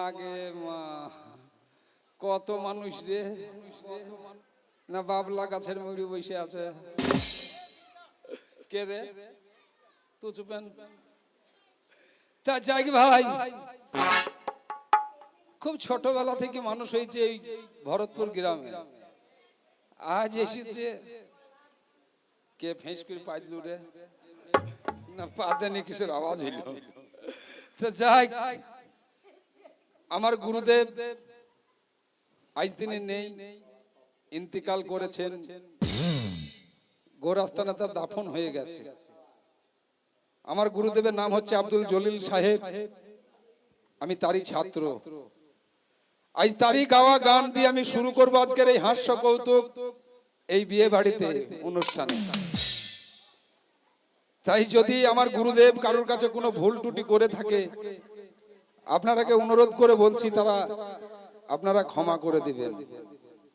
আগে মা কত মানুষ রে না বাবলা গাছের মুড়ি বসে আছে কে রে তুই চুপেন তা যাই ভাই খুব ছোটবেলা থেকে মানুষ হয়েছে এই ভরতপুর গ্রামে আজ এসেছে কে ফেঁস করে পাইল রে না পাতে নি কিসের আওয়াজ হইল তো যাই আমার গুরুদেব আজ দিনে নেই ইন্তিকাল করেছেন গোরস্থানে তার দাফন হয়ে গেছে আমার গুরুদেবের নাম হচ্ছে আব্দুল জলিল সাহেব আমি তারই ছাত্র আজ তারই গাওয়া গান দিয়ে আমি শুরু করব আজকের এই হাস্য কৌতুক এই বিয়ে বাড়িতে অনুষ্ঠানে তাই যদি আমার গুরুদেব কারোর কাছে কোনো ভুল ত্রুটি করে থাকে আপনারাকে অনুরোধ করে বলছি তারা আপনারা ক্ষমা করে দিবেন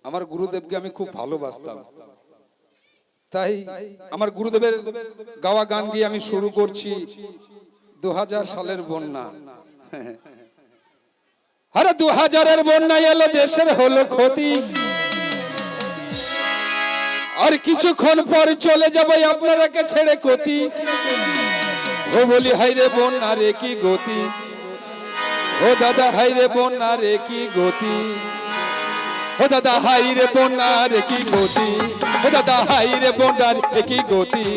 আমার গুরুদেবকে আমি খুব ভালোবাসতাম তাই আমার গুরুদেবের গাওয়া গান গিয়ে আমি শুরু করছি 2000 সালের বন্যা আরে 2000-এর বন্যা এলো দেশের হলো ক্ষতি আর কিছুক্ষণ পর চলে যাবে আপনারাকে ছেড়ে কতি ও বলি হাইরে বন্যা রে কি গতি ও দাদা হাইরে বন্যা রে কি গতি ও দাদা হাইরে বন্যা রে কি গতি ও দাদা হাইরে বন্যা রে কি গতি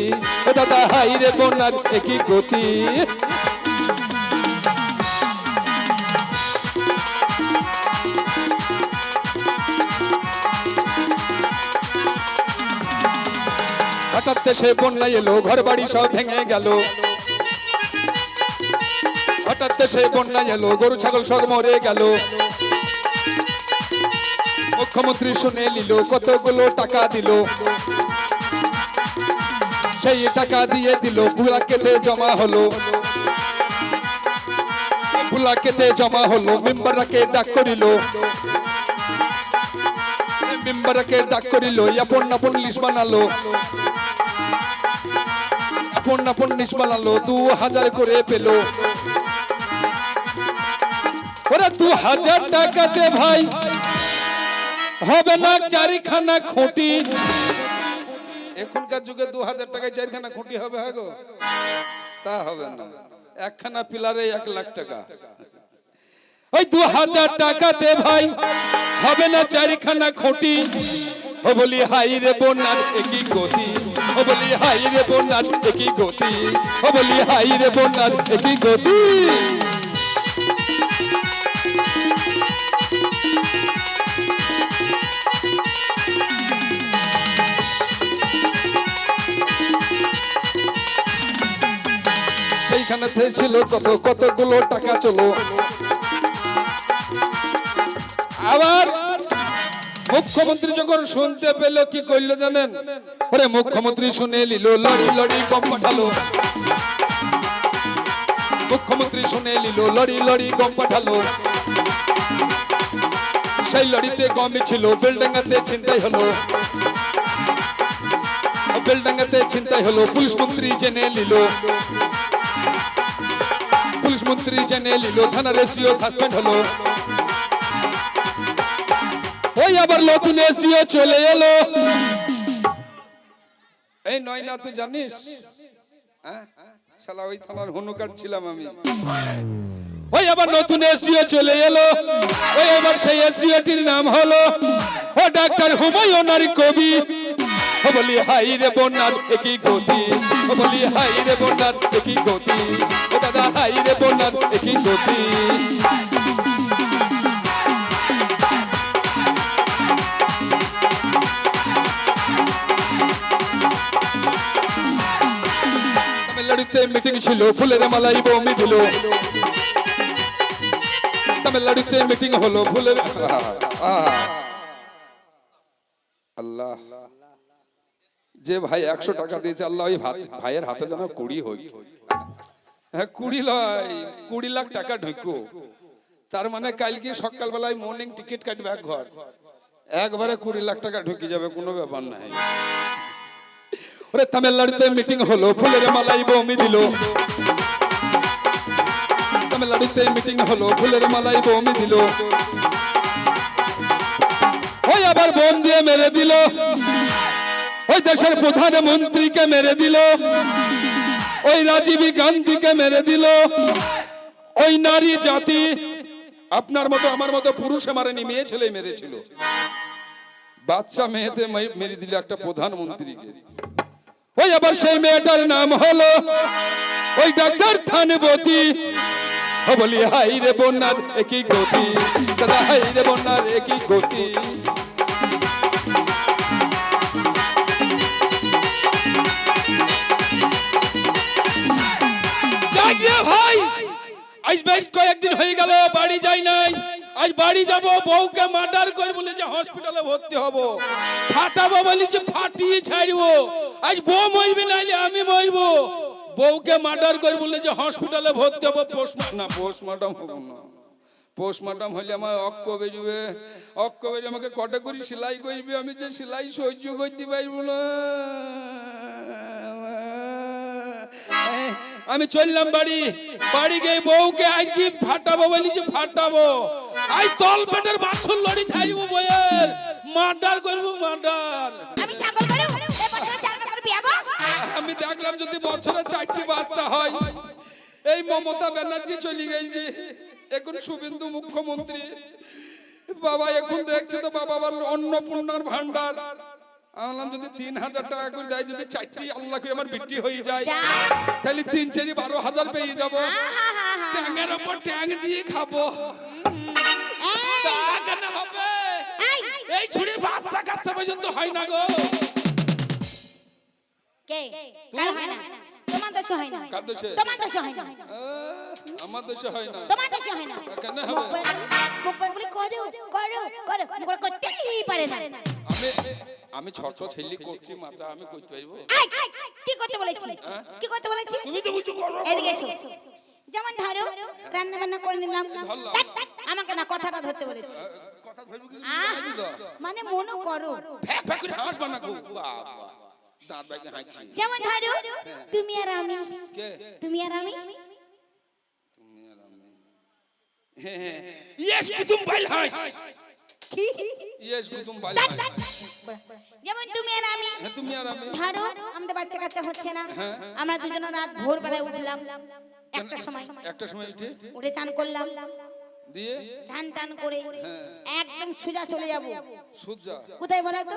ও দাদা হাইরে বন্যা রে কি গতি হঠাৎ সে বন্যা এলো ঘর বাড়ি সব ভেঙে গেল হঠাৎ সে বন্যা এলো গরু ছাগল সব মরে গেল মুখ্যমন্ত্রী শুনে নিল কতগুলো টাকা দিল সেই টাকা দিয়ে দিল বুলা কেটে জমা হলো বুলা কেটে জমা হলো মেম্বারকে ডাক করিল মেম্বারকে ডাক করিল আপন আপন লিস্ট বানালো আপন আপন লিস্ট বানালো 2000 করে পেল ওরা 2000 টাকাতে ভাই হবে না চারিখানা খুঁটি এখনকার যুগে 2000 টাকায় চারিখানা খুঁটি হবে গো তা হবে না একখানা পিলারে 1 লাখ টাকা ওই 2000 টাকাতে ভাই হবে না চারিখানা খুঁটি ও বলি হাই রে বন্যার একই গতি ও বলি হাই রে বন্যার একই গতি ও বলি হাই রে বন্যার একই গতি সেইখানে ছিল কতগুলো টাকা চলো আবার মুখ্যমন্ত্রী যখন শুনতে পেল কি করলো জানেন ওরে মুখ্যমন্ত্রী শুনে নিল লড়ি লড়ি গম পাঠালো মুখ্যমন্ত্রী শুনে নিল লড়ি লড়ি গম পাঠালো সেই লড়িতে গম ছিল বেলডাঙ্গাতে ছিনতাই হলো বেলডাঙ্গাতে ছিনতাই হলো পুলিশ মন্ত্রী জেনে নিল পুলিশ মন্ত্রী জেনে নিল থানার এসডিও সাসপেন্ড হলো ওই আবার নতুন এসডিও চলে এলো এই নয় না তুই জানিস শালা ওই থানার হনুকাট ছিলাম আমি ওই আবার নতুন এসডিও চলে এলো ওই আবার সেই এসডিওটির নাম হলো ও ডাক্তার হুমায়ুন আর কবি ও বলি হাই রে বন্যার একই গতি ও বলি হাই রে বন্যার একই গতি ও দাদা হাই রে বন্যার একই গতি তামিলনাড়ুতে মিটিং ছিল ফুলের মালাই বমি দিল তামিলনাড়ুতে মিটিং হলো ফুলের আল্লাহ যে ভাই 100 টাকা দিয়েছে আল্লাহ ওই ভাইয়ের হাতে যেন 20 হই হ্যাঁ 20 লয় 20 লাখ টাকা ঢুকো তার মানে কালকে সকালবেলায় মর্নিং টিকিট কাটবে এক ঘর একবারে 20 লাখ টাকা ঢুকে যাবে কোনো ব্যাপার নাই ওরে তামিলনাড়ুতে মিটিং হলো ফুলের মালাই বমি দিল তামিলনাড়ুতে মিটিং হলো, ফুলের মালাই বোম দিল, ওই আবার বোম দিয়ে মেরে দিল, ওই দেশের প্রধানমন্ত্রীকে মেরে দিল, ওই রাজীব গান্ধীকে মেরে দিল। ওই নারী জাতি আপনার মতো আমার মতো পুরুষে মারেনি, মেয়ে ছেলে মেরেছিল। বাচ্চা মেয়েতে মেরে দিল একটা প্রধানমন্ত্রীকে। ওই আবার সেই মেয়েটার নাম হলো ওই ডাক্তার থানবতী। বলি হাই রে বন্যার একই গতি, দাদা হাই রে বন্যার একই গতি। ভাই আজ বেশ কয়েকদিন হয়ে গেল বাড়ি যাই নাই, আজ বাড়ি যাব, বউকে মার্ডার করে বলে যে হসপিটালে ভর্তি হব, ফাটাবো বলি যে ফাটিয়ে ছাড়বো, আজ বউ মরবি নাইলে আমি মরবো, বউকে মার্ডার করে বলে যে হসপিটালে ভর্তি হবো। পোস্টমর্টম হবো না, পোস্টমর্টম হলে আমার অক্ষ বেরোবে, অক্ষ বেরিয়ে আমাকে কটা করে সেলাই করবে, আমি যে সেলাই সহ্য করতে পারবো না। আমি চললাম বাড়ি, বাড়ি গিয়ে বউকে আজ কি ফাটাবো বলি যে ফাটাবো, আজ তল পেটের বাছুর লড়ি ছাড়বো, বইয়ের মার্ডার করবো, মার্ডার। আমি দেখলাম যদি বছরে 4টি বাচ্চা হয়। এই মমতা ব্যানার্জি চলে গেছে, এখন শুভেন্দু মুখ্যমন্ত্রী, বাবা এখন দেখছে তো বাবা আবার অন্নপূর্ণার ভান্ডার। আমি যদি 3000 টাকা করে দেয়, যদি 4টি আল্লাহ করে আমার বৃদ্ধি হয়ে যায়, তাহলে 3 4 12,000 পেয়ে যাবো, ট্যাঙের ওপর ট্যাং দিয়ে খাবো। তা কেন হবে? এই ছুরি বাচ্চা কাচ্চা পর্যন্ত হয় না গো। কে কার হয় না? তোমার দোষ হয় না। কার দোষে? তোমার দোষ হয় না। আমার দোষে হয় না। তোমার দোষ হয় না। কেন হবে? মুখ বলে করো করো করো, মুখ করতেই পারে না। আমি ছোট ছেলে করছি, মাচা আমি কইতে পারবো? কি করতে বলেছি? কি করতে বলেছি? তুমি তো বুঝছো করো। এদিকে এসো। যেমন ধরো রান্না বান্না করে নিলাম, আমাকে না কথাটা ধরতে বলেছি। কথা ধরবো কি? মানে মনে করো, ফ্যাক ফ্যাক করে হাঁস বানা গো। বাবা দাঁত বাইকে হাঁচি। যেমন ধরো তুমি আর আমি। কে? তুমি আর আমি। তুমি আর আমি। ইয়েস কুতুম বাইল হাঁস। ইয়েস কুতুম বাইল হাঁস। যেমন তুমি আর আমি। হ্যাঁ তুমি আর আমি। ধরো আমাদের বাচ্চা কাচ্চা হচ্ছে না, আমরা দুজনে রাত ভোরবেলায় উঠলাম, একটা সময় উঠে চান করলাম, দিয়ে চান টান করে একদম সোজা চলে যাব। সোজা কোথায় বলো তো?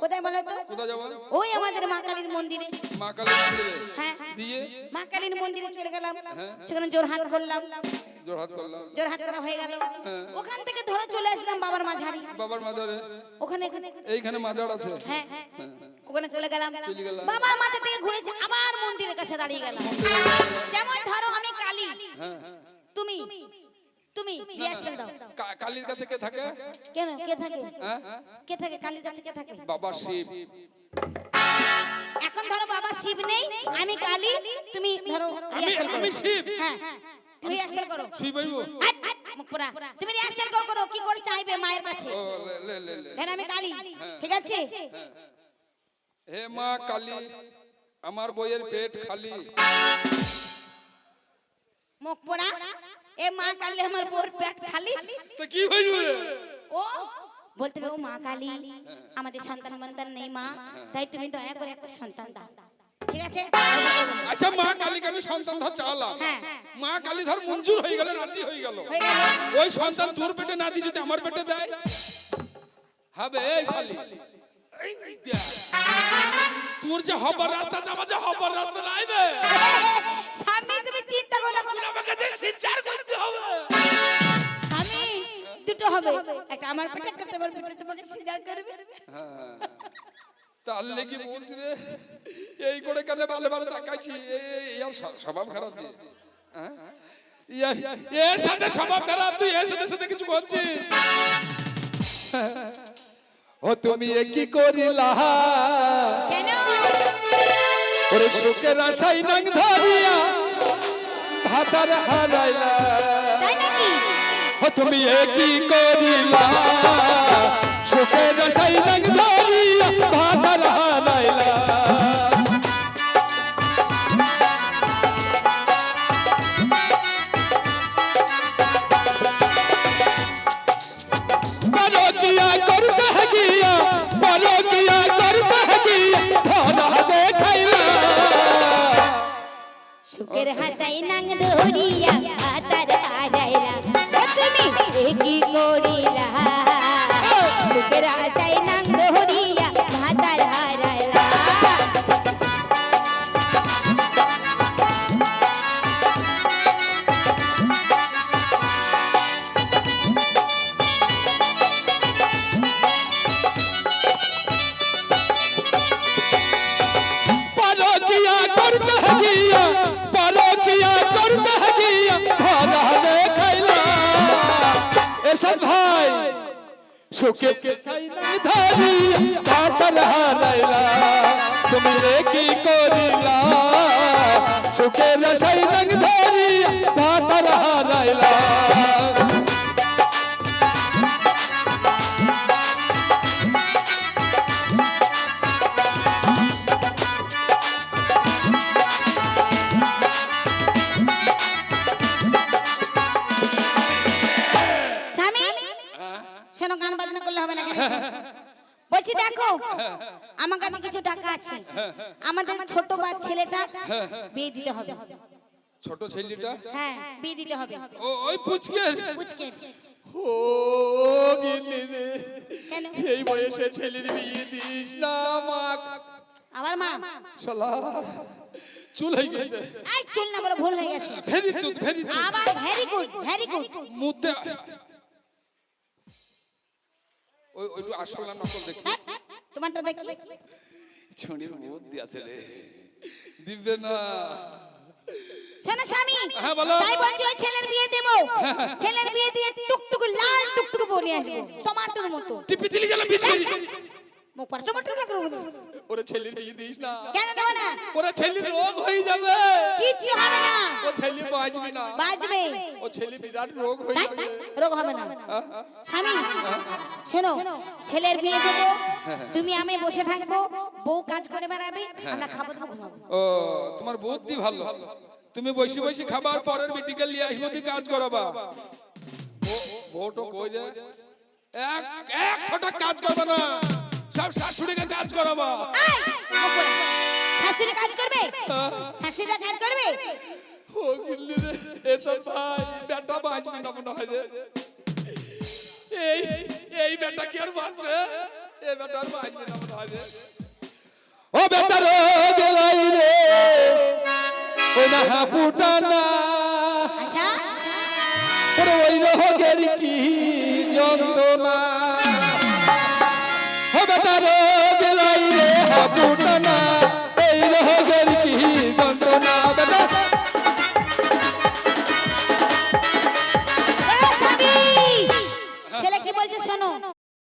কোথায় বলো তো? কোথায় যাব? ওই আমাদের মা কালীর মন্দিরে। মা কালীর মন্দিরে? হ্যাঁ। দিয়ে মা কালীর মন্দিরে চলে গেলাম, সেখানে জোরহাট করলাম। জোরহাট করলাম। জোরহাট করা হয়ে গেল, ওখান থেকে ধরো চলে আসলাম বাবার মাঝারি। বাবার মাজারে? ওখানে এইখানে মাজার আছে। হ্যাঁ ওখানে চলে গেলাম, বাবার মাথা থেকে ঘুরে এসে আবার মন্দিরের কাছে দাঁড়িয়ে গেলাম। যেমন ধরো আমি কালী, তুমি তুমি রিহার্সাল দাও। কালীর কাছে কে থাকে? কেন কে থাকে? কে থাকে কালীর কাছে? কে থাকে? বাবা শিব। এখন ধরো বাবা শিব নেই, আমি কালী, তুমি ধরো রিহার্সাল করো। আমি শিব? হ্যাঁ তুমি রিহার্সাল করো। শিব হইবো? মুখ পোড়া, তুমি রিহার্সাল করো, কি করে চাইবে মায়ের কাছে। ও লে লে লে। দেন আমি কালী, ঠিক আছে? হে মা কালী, আমার বইয়ের পেট খালি। মুখ পোড়া, এ মা কালী আমার বউর পেট খালি। তো কি হইলো? ও বলতে হবে ও মা কালী, আমাদের সন্তান মন্তান নেই মা, তাই তুমি দয়া করে একটা সন্তান দাও, ঠিক আছে? আচ্ছা মা কালীকে আমি সন্তান ধর চালাম, মা কালী ধর মঞ্জুর হয়ে গেল, রাজি হয়ে গেল, ওই সন্তান তোর পেটে না দিয়ে যদি আমার পেটে দেয় হবে? এই শালি তোর যে হবার রাস্তা যাবা, যে হবার রাস্তা নাইবে স্বামী, তুমি চিন্তা করো না, আমাকে যে সিজার করতে হবে। স্বামী দুটো হবে, একটা আমার পেটে, একটা তোমার পেটে, তোমাকে সিজার করবে। তাহলে কি বলছি রে, এই করে কেন ভালো ভালো তাকাইছি? ইয়ার স্বভাব খারাপ যে, এর সাথে স্বভাব খারাপ, তুই এর সাথে সাথে কিছু করছিস। ও তুমি কি করিলা কেন? ওরে সুখের আশাই নাং ধরিয়া ভাতার হারাইলা, তাই নাকি? ও তুমি কি করিলা সুখের আশাই নাং ধরিয়া ভাতার হারাইলা। ধরিয়া ভাতার হারাইলা ও তুমি কি করিলা সুখের আশায় নাং ধরিয়া ভাতার হারাইলা परकिया करते हगिया परकिया करते हगिया धरा रे खैला एसद भाई सुखे साइना धरी भातर हारैला तुम रे की कोरिला सुखे साइना धरी भातर हारैला স্বামী শোনো গান বাজনা করলে হবে না বলছি দেখো আমার কাছে কিছু টাকা আছে আমাদের ছোট ছেলেটা বিয়ে দিতে হবে ছোট ছেলেটা হ্যাঁ বিয়ে দিতে হবে ও ওই পুচকে বুঝকে ও গিন্নি রে কেন এই বয়সে ছেলের বিয়ে দিস না মা আবার মা শালা চুল হয়ে গেছে আই চল না বড় ভুল হয়ে গেছে ভেরি তো আবার ভেরি গুড মুতে ওই ওই আসল না নকল দেখি তোমারটা দেখি ছুনির বুদ্ধি আছে রে দিবে না শোনো স্বামী হ্যাঁ, বলো। তাই বলছি ওই ছেলের বিয়ে দেব ছেলের বিয়ে দিয়ে টুকটুকু লাল টুকটুকু বনে আসবো টমাটোর মতো টিপি দিলি যেন বিচ করি মুখ পর টমাটো লাগলো ওরে ছেলের বিয়ে দিস না কেন দেব না ওরে ছেলের রোগ হয়ে যাবে কিচ্ছু হবে না ও ছেলে বাঁচবে না বাজবে ও ছেলে বিরাট রোগ হয়ে যাবে রোগ হবে না স্বামী শোনো ছেলের বিয়ে দেব তুমি আমি বসে থাকবো বউ কাজ করে বেড়াবে আমরা খাবো দাবো ঘুমাবো ও তোমার বুদ্ধি ভালো তুমি বসে বসে খাবার পরের বিটিকে নিয়ে আসবো দি কাজ করাবা ভোটো কই রে এক ফোঁটা কাজ করবে না সব শাশুড়িকে কাজ করাবা এই, মুখ পড়া। শাশুড়ি কাজ করবে শাশুড়িরা কাজ করবে ও গিল্লি রে এসব ভাই বেটা বাঁচবে না মনে হয় রে এই এই বেটা কি আর বাঁচে এই বেটা আর বাঁচবে না মনে হয় রে ও বেটা রে গেলাই রে ও না পুটানা আচ্ছা ওরে ওই রোগের কি যন্ত্রণা ও বেটা রে গেলাই রে পুটানা এই রোগের কি যন্ত্রণা বেটা এ স্বামী ছেলে কি বলছে শোনো